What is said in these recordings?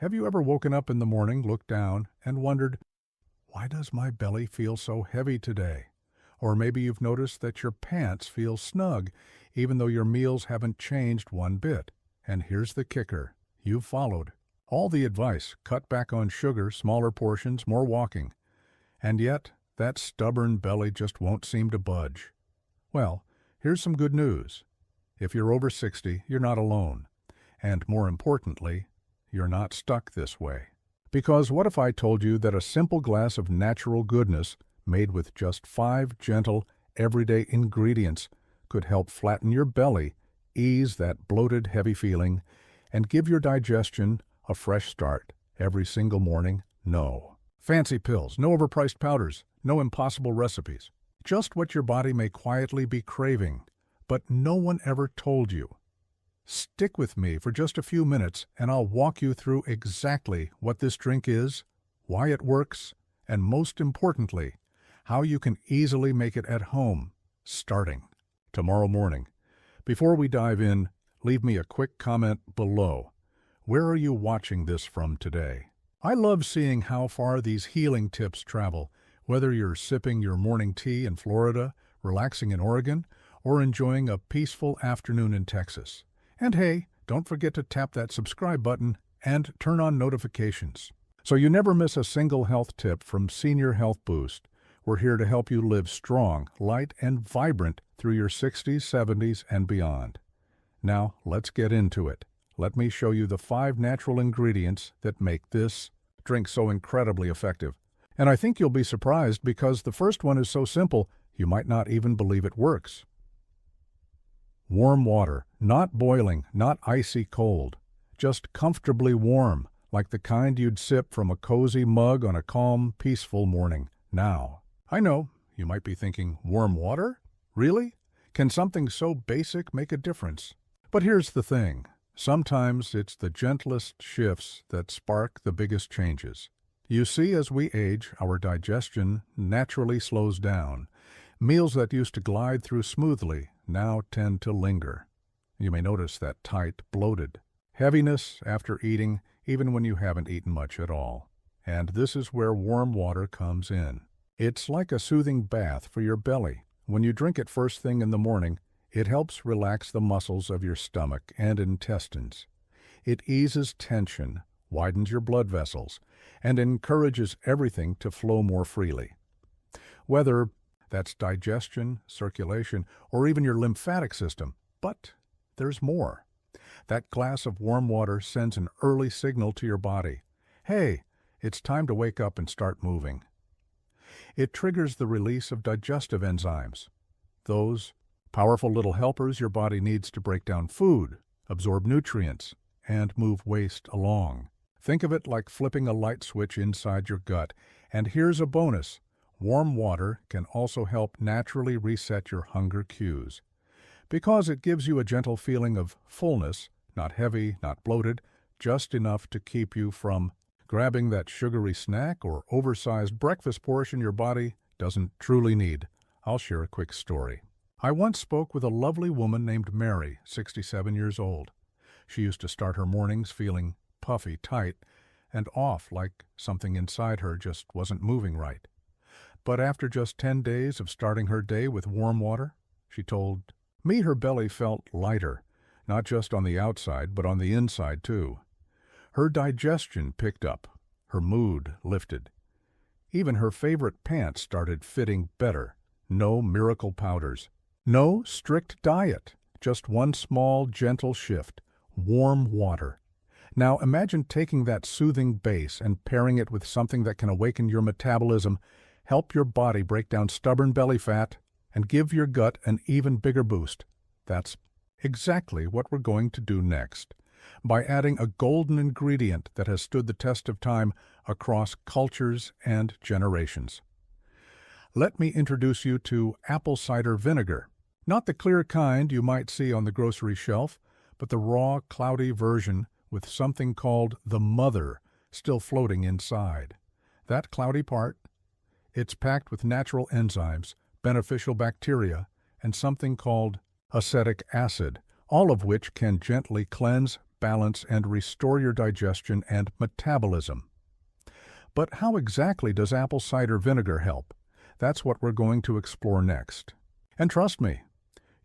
Have you ever woken up in the morning, looked down, and wondered, why does my belly feel so heavy today? Or maybe you've noticed that your pants feel snug, even though your meals haven't changed one bit. And here's the kicker. You've followed all the advice: cut back on sugar, smaller portions, more walking. And yet, that stubborn belly just won't seem to budge. Well, here's some good news. If you're over 60, you're not alone. And more importantly, you're not stuck this way. Because what if I told you that a simple glass of natural goodness, made with just 5 gentle, everyday ingredients, could help flatten your belly, ease that bloated, heavy feeling, and give your digestion a fresh start every single morning? No fancy pills, no overpriced powders, no impossible recipes. Just what your body may quietly be craving, but no one ever told you. Stick with me for just a few minutes and I'll walk you through exactly what this drink is, why it works, and most importantly, how you can easily make it at home, starting tomorrow morning. Before we dive in, leave me a quick comment below. Where are you watching this from today? I love seeing how far these healing tips travel, whether you're sipping your morning tea in Florida, relaxing in Oregon, or enjoying a peaceful afternoon in Texas. And hey, don't forget to tap that subscribe button and turn on notifications, so you never miss a single health tip from Senior Health Boost. We're here to help you live strong, light, and vibrant through your 60s, 70s, and beyond. Now, let's get into it. Let me show you the 5 natural ingredients that make this drink so incredibly effective. And I think you'll be surprised because the first one is so simple, you might not even believe it works. Warm water, not boiling, not icy cold, just comfortably warm, like the kind you'd sip from a cozy mug on a calm, peaceful morning. Now, I know, you might be thinking, warm water? Really? Can something so basic make a difference? But here's the thing. Sometimes it's the gentlest shifts that spark the biggest changes. You see, as we age, our digestion naturally slows down. Meals that used to glide through smoothly now tend to linger. You may notice that tight, bloated heaviness after eating, even when you haven't eaten much at all. And this is where warm water comes in. It's like a soothing bath for your belly. When you drink it first thing in the morning, it helps relax the muscles of your stomach and intestines. It eases tension, widens your blood vessels, and encourages everything to flow more freely. Whether that's digestion, circulation, or even your lymphatic system. But there's more. That glass of warm water sends an early signal to your body. Hey, it's time to wake up and start moving. It triggers the release of digestive enzymes, those powerful little helpers your body needs to break down food, absorb nutrients, and move waste along. Think of it like flipping a light switch inside your gut. And here's a bonus. Warm water can also help naturally reset your hunger cues, because it gives you a gentle feeling of fullness, not heavy, not bloated, just enough to keep you from grabbing that sugary snack or oversized breakfast portion your body doesn't truly need. I'll share a quick story. I once spoke with a lovely woman named Mary, 67 years old. She used to start her mornings feeling puffy, tight, and off, like something inside her just wasn't moving right. But after just 10 days of starting her day with warm water, she told me her belly felt lighter, not just on the outside, but on the inside too. Her digestion picked up, her mood lifted. Even her favorite pants started fitting better. No miracle powders. No strict diet. Just one small, gentle shift. Warm water. Now imagine taking that soothing base and pairing it with something that can awaken your metabolism, help your body break down stubborn belly fat, and give your gut an even bigger boost. That's exactly what we're going to do next, by adding a golden ingredient that has stood the test of time across cultures and generations. Let me introduce you to apple cider vinegar. Not the clear kind you might see on the grocery shelf, but the raw, cloudy version with something called the mother still floating inside. That cloudy part, it's packed with natural enzymes, beneficial bacteria, and something called acetic acid, all of which can gently cleanse, balance and restore your digestion and metabolism. But how exactly does apple cider vinegar help? That's what we're going to explore next. And trust me,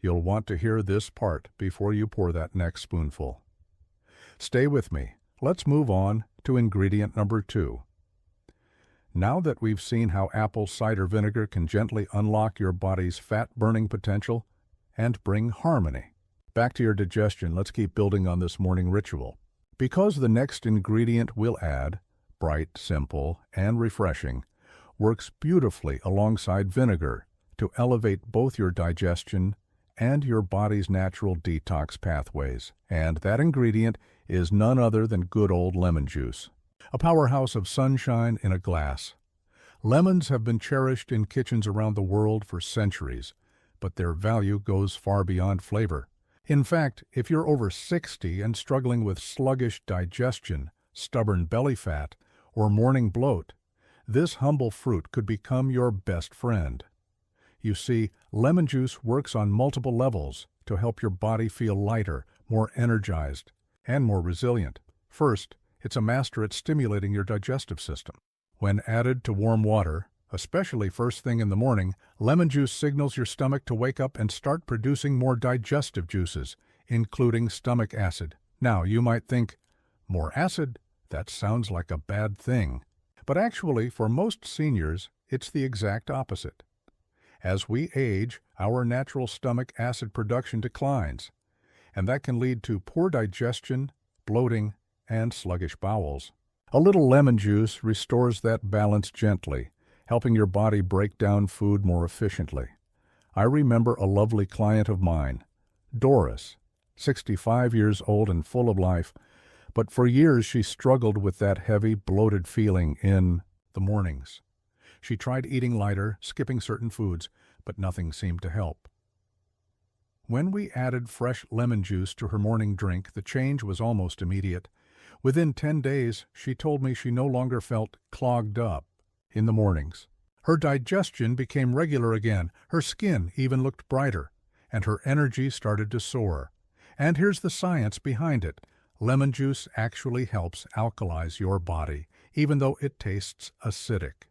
you'll want to hear this part before you pour that next spoonful. Stay with me. Let's move on to ingredient number 2. Now that we've seen how apple cider vinegar can gently unlock your body's fat-burning potential and bring harmony back to your digestion, let's keep building on this morning ritual. Because the next ingredient we'll add, bright, simple, and refreshing, works beautifully alongside vinegar to elevate both your digestion and your body's natural detox pathways. And that ingredient is none other than good old lemon juice, a powerhouse of sunshine in a glass. Lemons have been cherished in kitchens around the world for centuries, but their value goes far beyond flavor. In fact, if you're over 60 and struggling with sluggish digestion, stubborn belly fat, or morning bloat, this humble fruit could become your best friend. You see, lemon juice works on multiple levels to help your body feel lighter, more energized, and more resilient. First, it's a master at stimulating your digestive system. When added to warm water, especially first thing in the morning, lemon juice signals your stomach to wake up and start producing more digestive juices, including stomach acid. Now, you might think, more acid? That sounds like a bad thing. But actually, for most seniors, it's the exact opposite. As we age, our natural stomach acid production declines, and that can lead to poor digestion, bloating, and sluggish bowels. A little lemon juice restores that balance gently, helping your body break down food more efficiently. I remember a lovely client of mine, Doris, 65 years old and full of life, but for years she struggled with that heavy, bloated feeling in the mornings. She tried eating lighter, skipping certain foods, but nothing seemed to help. When we added fresh lemon juice to her morning drink, the change was almost immediate. Within 10 days, she told me she no longer felt clogged up in the mornings. Her digestion became regular again, her skin even looked brighter, and her energy started to soar. And here's the science behind it. Lemon juice actually helps alkalize your body, even though it tastes acidic.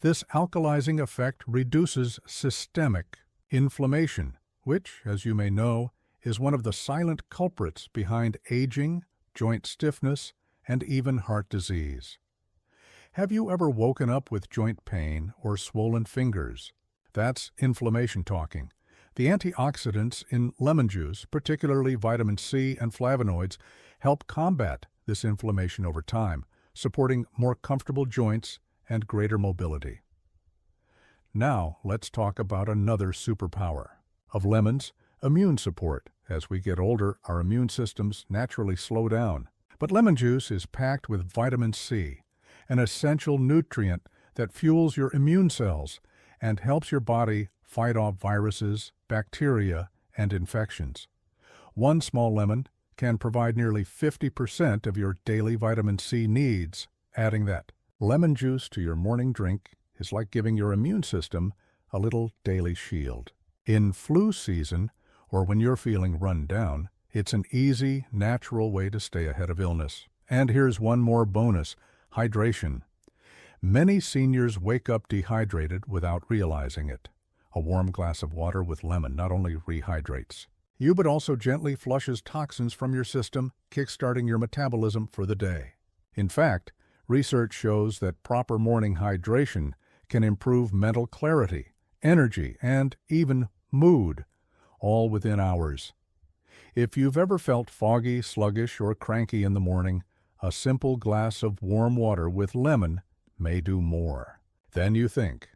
This alkalizing effect reduces systemic inflammation, which, as you may know, is one of the silent culprits behind aging, joint stiffness, and even heart disease. Have you ever woken up with joint pain or swollen fingers? That's inflammation talking. The antioxidants in lemon juice, particularly vitamin C and flavonoids, help combat this inflammation over time, supporting more comfortable joints and greater mobility. Now, let's talk about another superpower of lemons, immune support. As we get older, our immune systems naturally slow down. But lemon juice is packed with vitamin C, an essential nutrient that fuels your immune cells and helps your body fight off viruses, bacteria, and infections. One small lemon can provide nearly 50% of your daily vitamin C needs. Adding that lemon juice to your morning drink is like giving your immune system a little daily shield. In flu season, or when you're feeling run down, it's an easy, natural way to stay ahead of illness. And here's one more bonus: hydration. Many seniors wake up dehydrated without realizing it. A warm glass of water with lemon not only rehydrates you, but also gently flushes toxins from your system, kickstarting your metabolism for the day. In fact, research shows that proper morning hydration can improve mental clarity, energy, and even mood, all within hours. If you've ever felt foggy, sluggish, or cranky in the morning, a simple glass of warm water with lemon may do more than you think.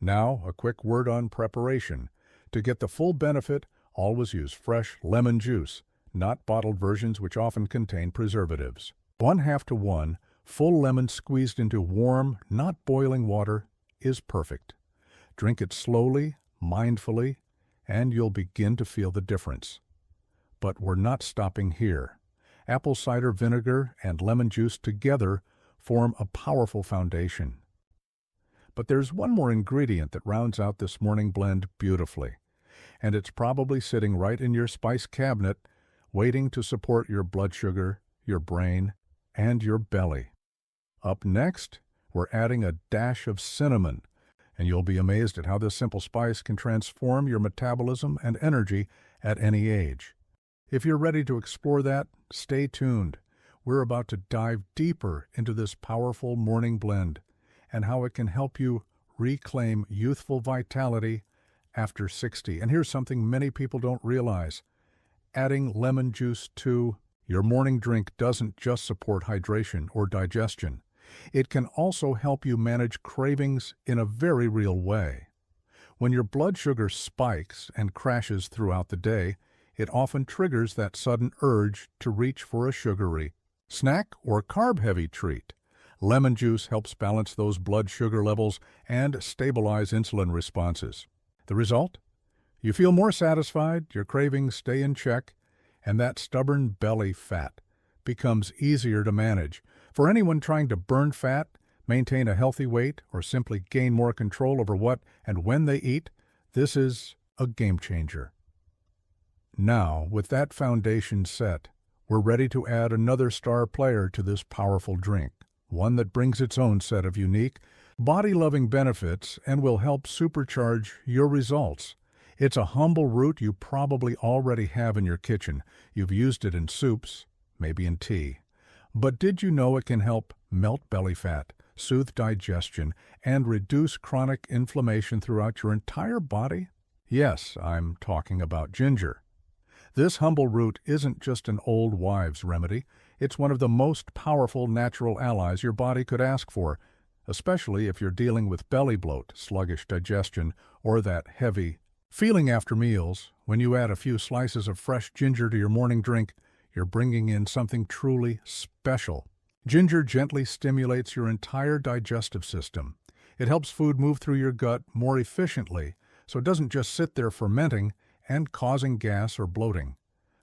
Now, a quick word on preparation. To get the full benefit, always use fresh lemon juice, not bottled versions which often contain preservatives. 1/2 to 1, full lemon squeezed into warm, not boiling water is perfect. Drink it slowly, mindfully, and you'll begin to feel the difference. But we're not stopping here. Apple cider vinegar and lemon juice together form a powerful foundation. But there's one more ingredient that rounds out this morning blend beautifully, and it's probably sitting right in your spice cabinet waiting to support your blood sugar, your brain, and your belly. Up next, we're adding a dash of cinnamon, and you'll be amazed at how this simple spice can transform your metabolism and energy at any age. If you're ready to explore that, stay tuned. We're about to dive deeper into this powerful morning blend and how it can help you reclaim youthful vitality after 60. And here's something many people don't realize. Adding lemon juice to your morning drink doesn't just support hydration or digestion. It can also help you manage cravings in a very real way. When your blood sugar spikes and crashes throughout the day, it often triggers that sudden urge to reach for a sugary snack or carb-heavy treat. Lemon juice helps balance those blood sugar levels and stabilize insulin responses. The result? You feel more satisfied, your cravings stay in check, and that stubborn belly fat becomes easier to manage. For anyone trying to burn fat, maintain a healthy weight, or simply gain more control over what and when they eat, this is a game changer. Now, with that foundation set, we're ready to add another star player to this powerful drink, one that brings its own set of unique, body-loving benefits and will help supercharge your results. It's a humble root you probably already have in your kitchen. You've used it in soups, maybe in tea. But did you know it can help melt belly fat, soothe digestion, and reduce chronic inflammation throughout your entire body? Yes, I'm talking about ginger. This humble root isn't just an old wives' remedy. It's one of the most powerful natural allies your body could ask for, especially if you're dealing with belly bloat, sluggish digestion, or that heavy feeling after meals. When you add a few slices of fresh ginger to your morning drink, you're bringing in something truly special. Ginger gently stimulates your entire digestive system. It helps food move through your gut more efficiently, so it doesn't just sit there fermenting and causing gas or bloating.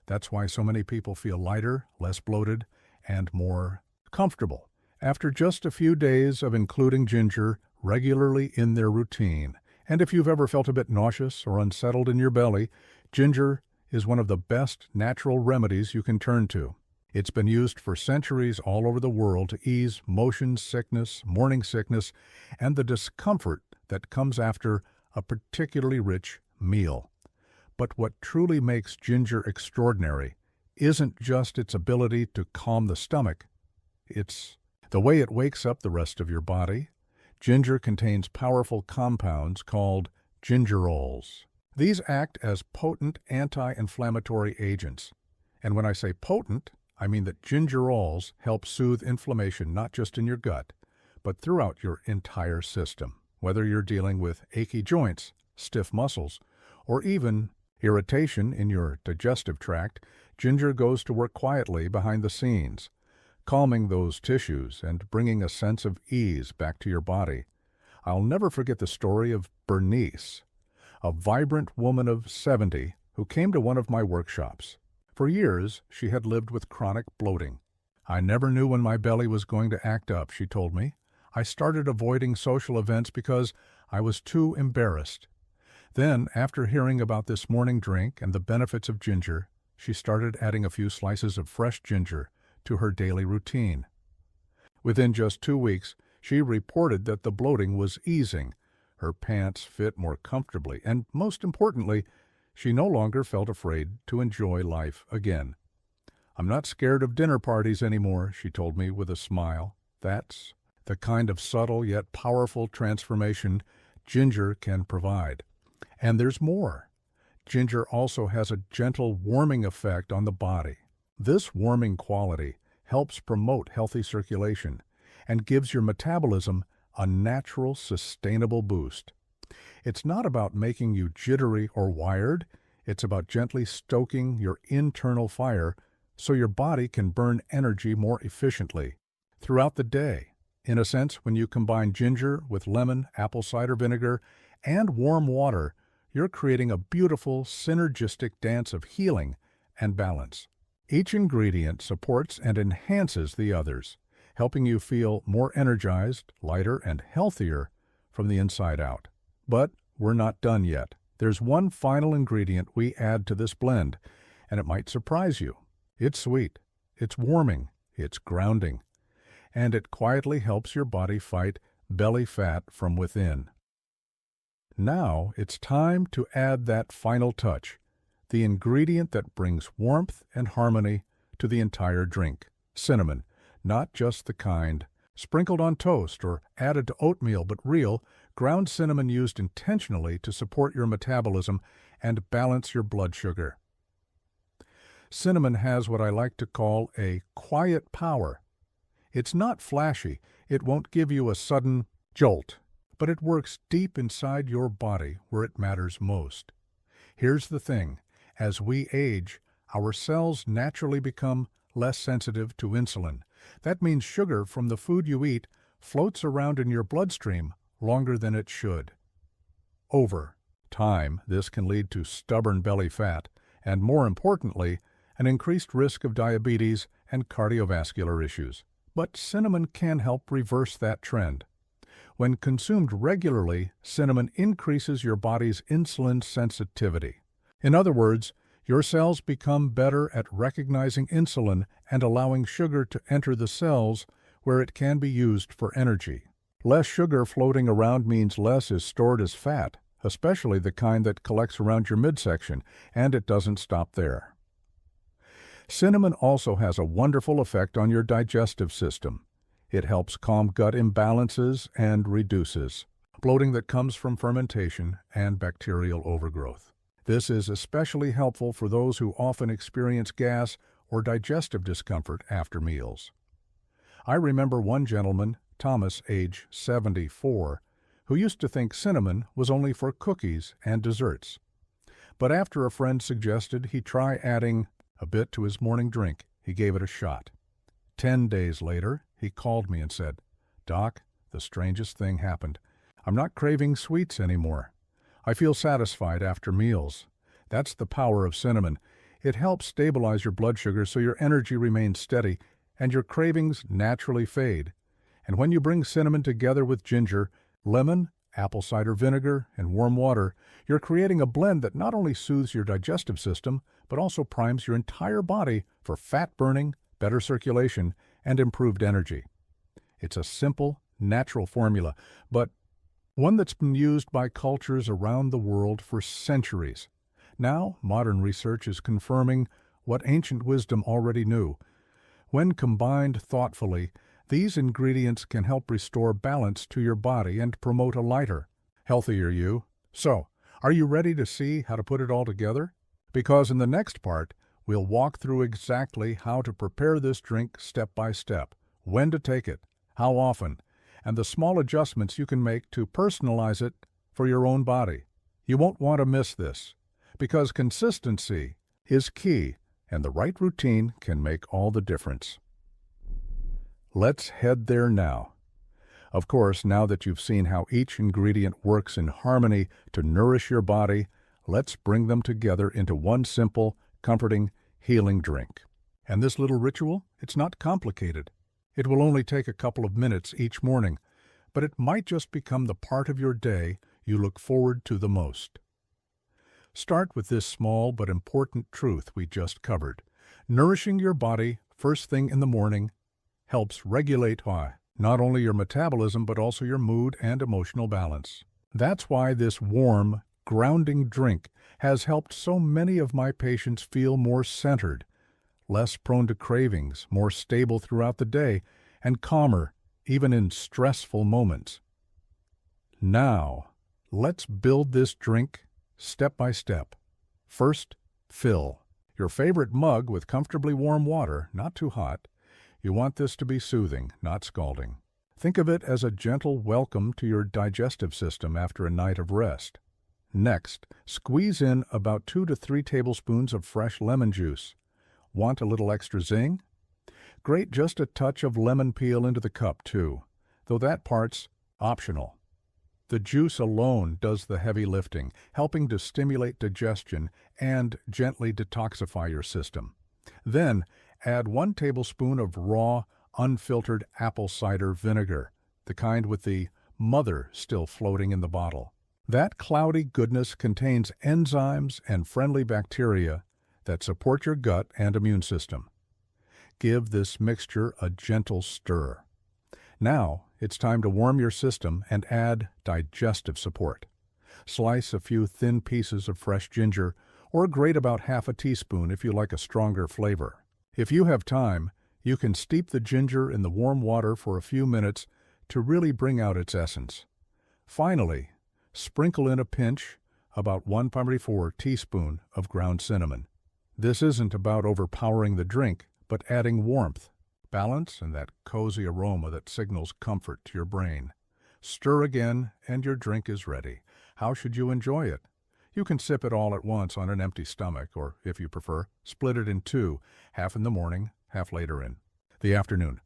That's why so many people feel lighter, less bloated, and more comfortable after just a few days of including ginger regularly in their routine. And if you've ever felt a bit nauseous or unsettled in your belly, ginger is one of the best natural remedies you can turn to. It's been used for centuries all over the world to ease motion sickness, morning sickness, and the discomfort that comes after a particularly rich meal. But what truly makes ginger extraordinary isn't just its ability to calm the stomach. It's the way it wakes up the rest of your body. Ginger contains powerful compounds called gingerols. These act as potent anti-inflammatory agents. And when I say potent, I mean that gingerols help soothe inflammation not just in your gut, but throughout your entire system. Whether you're dealing with achy joints, stiff muscles, or even irritation in your digestive tract, ginger goes to work quietly behind the scenes, calming those tissues and bringing a sense of ease back to your body. I'll never forget the story of Bernice, a vibrant woman of 70 who came to one of my workshops. For years, she had lived with chronic bloating. I never knew when my belly was going to act up, she told me. I started avoiding social events because I was too embarrassed. Then, after hearing about this morning drink and the benefits of ginger, she started adding a few slices of fresh ginger to her daily routine. Within just 2 weeks, she reported that the bloating was easing, her pants fit more comfortably, and most importantly, she no longer felt afraid to enjoy life again. "I'm not scared of dinner parties anymore," she told me with a smile. That's the kind of subtle yet powerful transformation ginger can provide. And there's more. Ginger also has a gentle warming effect on the body. This warming quality helps promote healthy circulation and gives your metabolism a natural, sustainable boost. It's not about making you jittery or wired. It's about gently stoking your internal fire so your body can burn energy more efficiently throughout the day. In a sense, when you combine ginger with lemon, apple cider vinegar, and warm water, you're creating a beautiful, synergistic dance of healing and balance. Each ingredient supports and enhances the others, helping you feel more energized, lighter, and healthier from the inside out. But we're not done yet. There's one final ingredient we add to this blend, and it might surprise you. It's sweet, it's warming, it's grounding, and it quietly helps your body fight belly fat from within. Now it's time to add that final touch, the ingredient that brings warmth and harmony to the entire drink: cinnamon, not just the kind sprinkled on toast or added to oatmeal, but real, ground cinnamon used intentionally to support your metabolism and balance your blood sugar. Cinnamon has what I like to call a quiet power. It's not flashy, it won't give you a sudden jolt, but it works deep inside your body where it matters most. Here's the thing: as we age, our cells naturally become less sensitive to insulin. That means sugar from the food you eat floats around in your bloodstream longer than it should. Over time, this can lead to stubborn belly fat and, more importantly, an increased risk of diabetes and cardiovascular issues. But cinnamon can help reverse that trend. When consumed regularly, cinnamon increases your body's insulin sensitivity. In other words, your cells become better at recognizing insulin and allowing sugar to enter the cells where it can be used for energy. Less sugar floating around means less is stored as fat, especially the kind that collects around your midsection, and it doesn't stop there. Cinnamon also has a wonderful effect on your digestive system. It helps calm gut imbalances and reduces bloating that comes from fermentation and bacterial overgrowth. This is especially helpful for those who often experience gas or digestive discomfort after meals. I remember one gentleman, Thomas, age 74, who used to think cinnamon was only for cookies and desserts. But after a friend suggested he try adding a bit to his morning drink, he gave it a shot. 10 days later, he called me and said, "Doc, the strangest thing happened. I'm not craving sweets anymore. I feel satisfied after meals." That's the power of cinnamon. It helps stabilize your blood sugar so your energy remains steady and your cravings naturally fade. And when you bring cinnamon together with ginger, lemon, apple cider vinegar, and warm water, you're creating a blend that not only soothes your digestive system, but also primes your entire body for fat burning, better circulation, and improved energy. It's a simple, natural formula, but one that's been used by cultures around the world for centuries. Now, modern research is confirming what ancient wisdom already knew. When combined thoughtfully, these ingredients can help restore balance to your body and promote a lighter, healthier you. So, are you ready to see how to put it all together? Because in the next part, we'll walk through exactly how to prepare this drink step by step, when to take it, how often, and the small adjustments you can make to personalize it for your own body. You won't want to miss this, because consistency is key, and the right routine can make all the difference. Let's head there now. Of course, now that you've seen how each ingredient works in harmony to nourish your body, let's bring them together into one simple, comforting, healing drink. And this little ritual, it's not complicated. It will only take a couple of minutes each morning, but it might just become the part of your day you look forward to the most. Start with this small but important truth we just covered. Nourishing your body first thing in the morning helps regulate not only your metabolism but also your mood and emotional balance. That's why this warm, grounding drink has helped so many of my patients feel more centered, less prone to cravings, more stable throughout the day, and calmer even in stressful moments. Now, let's build this drink step by step. First, fill your favorite mug with comfortably warm water, not too hot. You want this to be soothing, not scalding. Think of it as a gentle welcome to your digestive system after a night of rest. Next, squeeze in about 2 to 3 tablespoons of fresh lemon juice. Want a little extra zing? Grate just a touch of lemon peel into the cup, too, though that part's optional. The juice alone does the heavy lifting, helping to stimulate digestion and gently detoxify your system. Then, add 1 tablespoon of raw, unfiltered apple cider vinegar, the kind with the mother still floating in the bottle. That cloudy goodness contains enzymes and friendly bacteria that support your gut and immune system. Give this mixture a gentle stir. Now, it's time to warm your system and add digestive support. Slice a few thin pieces of fresh ginger, or grate about half a teaspoon if you like a stronger flavor. If you have time, you can steep the ginger in the warm water for a few minutes to really bring out its essence. Finally, sprinkle in a pinch, about 1/4 teaspoon of ground cinnamon. This isn't about overpowering the drink, but adding warmth, balance, and that cozy aroma that signals comfort to your brain. Stir again, and your drink is ready. How should you enjoy it? You can sip it all at once on an empty stomach, or, if you prefer, split it in two, half in the morning, half later in the afternoon.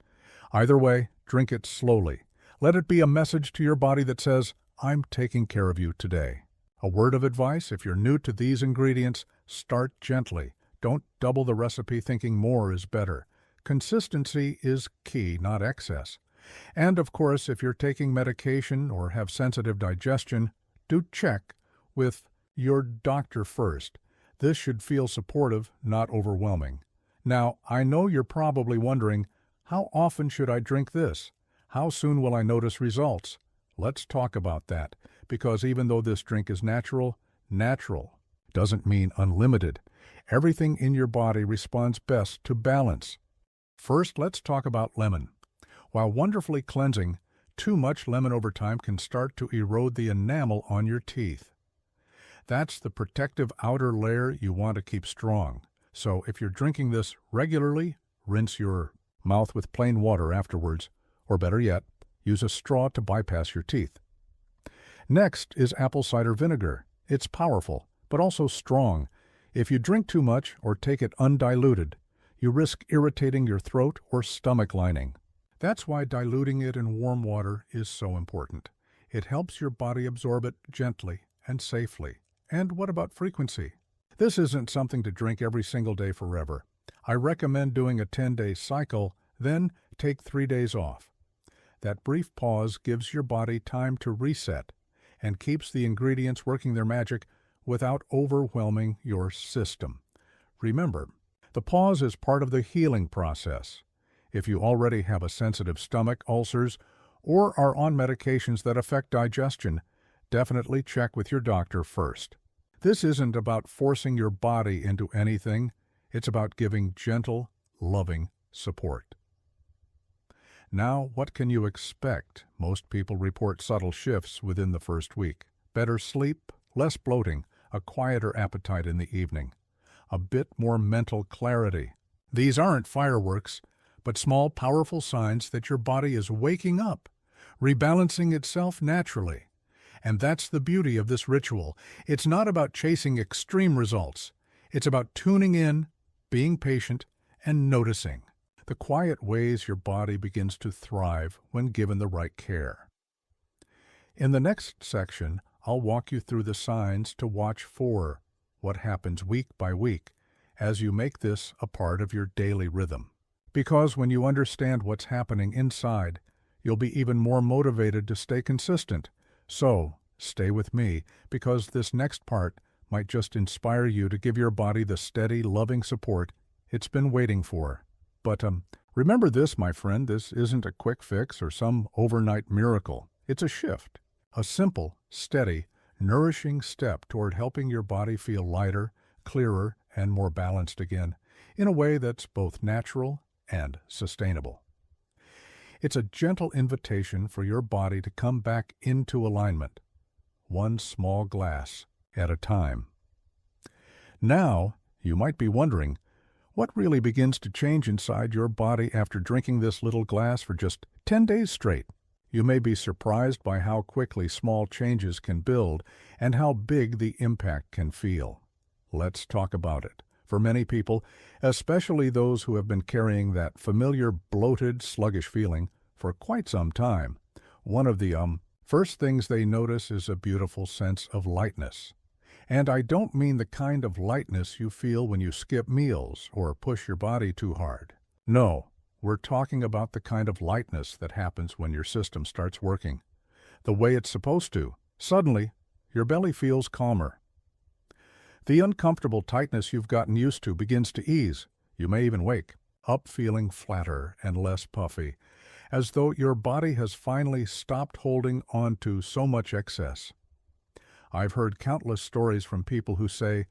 Either way, drink it slowly. Let it be a message to your body that says, "I'm taking care of you today." A word of advice: if you're new to these ingredients, start gently. Don't double the recipe thinking more is better. Consistency is key, not excess. And of course, if you're taking medication or have sensitive digestion, do check with your doctor first. This should feel supportive, not overwhelming. Now, I know you're probably wondering, how often should I drink this? How soon will I notice results? Let's talk about that, because even though this drink is natural doesn't mean unlimited. Everything in your body responds best to balance. First, let's talk about lemon. While wonderfully cleansing, too much lemon over time can start to erode the enamel on your teeth. That's the protective outer layer you want to keep strong. So if you're drinking this regularly, rinse your mouth with plain water afterwards, or better yet, use a straw to bypass your teeth. Next is apple cider vinegar. It's powerful, but also strong. If you drink too much or take it undiluted, you risk irritating your throat or stomach lining. That's why diluting it in warm water is so important. It helps your body absorb it gently and safely. And what about frequency? This isn't something to drink every single day forever. I recommend doing a 10-day cycle, then take 3 days off. That brief pause gives your body time to reset and keeps the ingredients working their magic without overwhelming your system. Remember, the pause is part of the healing process. If you already have a sensitive stomach, ulcers, or are on medications that affect digestion, definitely check with your doctor first. This isn't about forcing your body into anything. It's about giving gentle, loving support. Now, what can you expect? Most people report subtle shifts within the first week. Better sleep, less bloating, a quieter appetite in the evening, a bit more mental clarity. These aren't fireworks, but small, powerful signs that your body is waking up, rebalancing itself naturally. And that's the beauty of this ritual. It's not about chasing extreme results. It's about tuning in, being patient, and noticing the quiet ways your body begins to thrive when given the right care. In the next section, I'll walk you through the signs to watch for, what happens week by week, as you make this a part of your daily rhythm. Because when you understand what's happening inside, you'll be even more motivated to stay consistent. So, stay with me, because this next part might just inspire you to give your body the steady, loving support it's been waiting for. But remember this, my friend, this isn't a quick fix or some overnight miracle. It's a shift, a simple, steady, nourishing step toward helping your body feel lighter, clearer, and more balanced again, in a way that's both natural and sustainable. It's a gentle invitation for your body to come back into alignment, one small glass at a time. Now, you might be wondering, what really begins to change inside your body after drinking this little glass for just 10 days straight? You may be surprised by how quickly small changes can build and how big the impact can feel. Let's talk about it. For many people, especially those who have been carrying that familiar bloated, sluggish feeling for quite some time, one of the first things they notice is a beautiful sense of lightness. And I don't mean the kind of lightness you feel when you skip meals or push your body too hard. No, we're talking about the kind of lightness that happens when your system starts working the way it's supposed to. Suddenly, your belly feels calmer. The uncomfortable tightness you've gotten used to begins to ease. You may even wake up feeling flatter and less puffy, as though your body has finally stopped holding on to so much excess. I've heard countless stories from people who say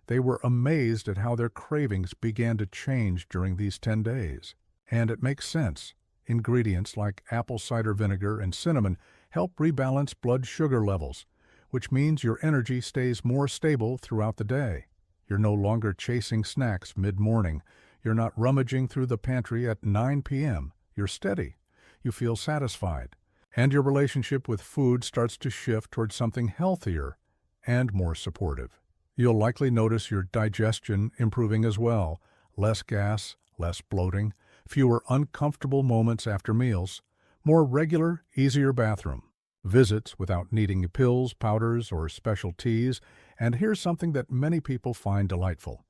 they were amazed at how their cravings began to change during these 10 days. And it makes sense. Ingredients like apple cider vinegar and cinnamon help rebalance blood sugar levels, which means your energy stays more stable throughout the day. You're no longer chasing snacks mid-morning. You're not rummaging through the pantry at 9 p.m. You're steady. You feel satisfied. And your relationship with food starts to shift towards something healthier and more supportive. You'll likely notice your digestion improving as well. Less gas, less bloating, fewer uncomfortable moments after meals, more regular, easier bathroom visits without needing pills, powders, or special teas. And here's something that many people find delightful.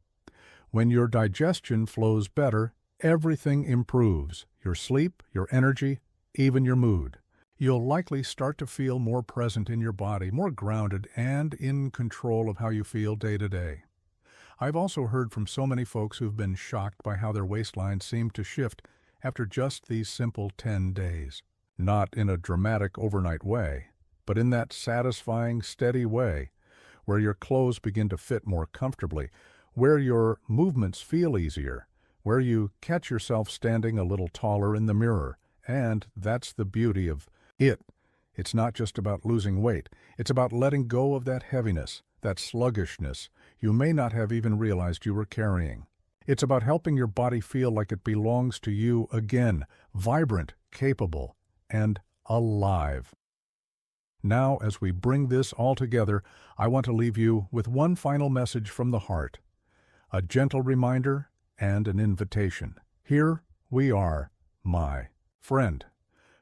When your digestion flows better, everything improves. Your sleep, your energy, even your mood. You'll likely start to feel more present in your body, more grounded, and in control of how you feel day to day. I've also heard from so many folks who've been shocked by how their waistlines seem to shift after just these simple 10 days. Not in a dramatic overnight way, but in that satisfying, steady way, where your clothes begin to fit more comfortably, where your movements feel easier, where you catch yourself standing a little taller in the mirror. And that's the beauty of it. It's not just about losing weight. It's about letting go of that heaviness, that sluggishness you may not have even realized you were carrying. It's about helping your body feel like it belongs to you again, vibrant, capable, and alive. Now, as we bring this all together, I want to leave you with one final message from the heart, a gentle reminder and an invitation. Here we are, my friend.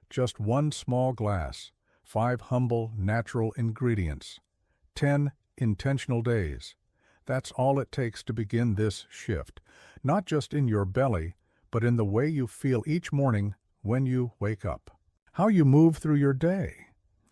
Just one small glass, 5 humble, natural ingredients, 10 intentional days. That's all it takes to begin this shift, not just in your belly, but in the way you feel each morning when you wake up, how you move through your day,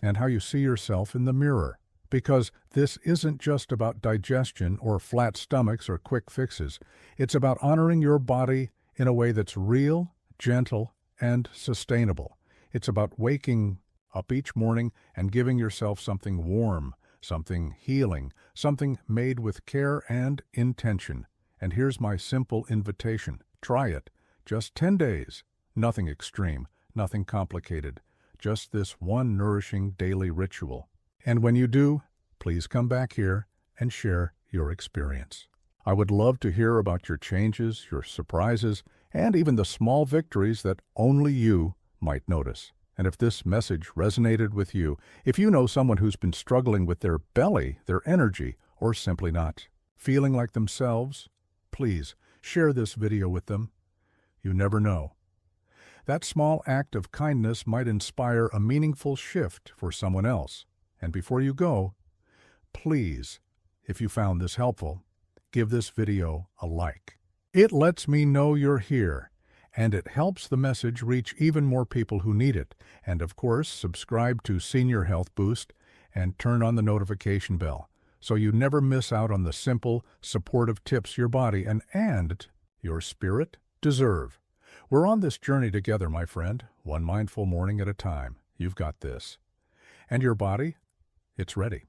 and how you see yourself in the mirror. Because this isn't just about digestion or flat stomachs or quick fixes. It's about honoring your body in a way that's real, gentle, and sustainable. It's about waking up each morning and giving yourself something warm, something healing, something made with care and intention. And here's my simple invitation. Try it. Just 10 days. Nothing extreme, nothing complicated. Just this one nourishing daily ritual. And when you do, please come back here and share your experience. I would love to hear about your changes, your surprises, and even the small victories that only you might notice. And if this message resonated with you, if you know someone who's been struggling with their belly, their energy, or simply not feeling like themselves, please share this video with them. You never know. That small act of kindness might inspire a meaningful shift for someone else. And before you go, please, if you found this helpful, give this video a like. It lets me know you're here, and it helps the message reach even more people who need it. And of course, subscribe to Senior Health Boost and turn on the notification bell so you never miss out on the simple, supportive tips your body and your spirit deserve. We're on this journey together, my friend, one mindful morning at a time. You've got this. And your body? It's ready.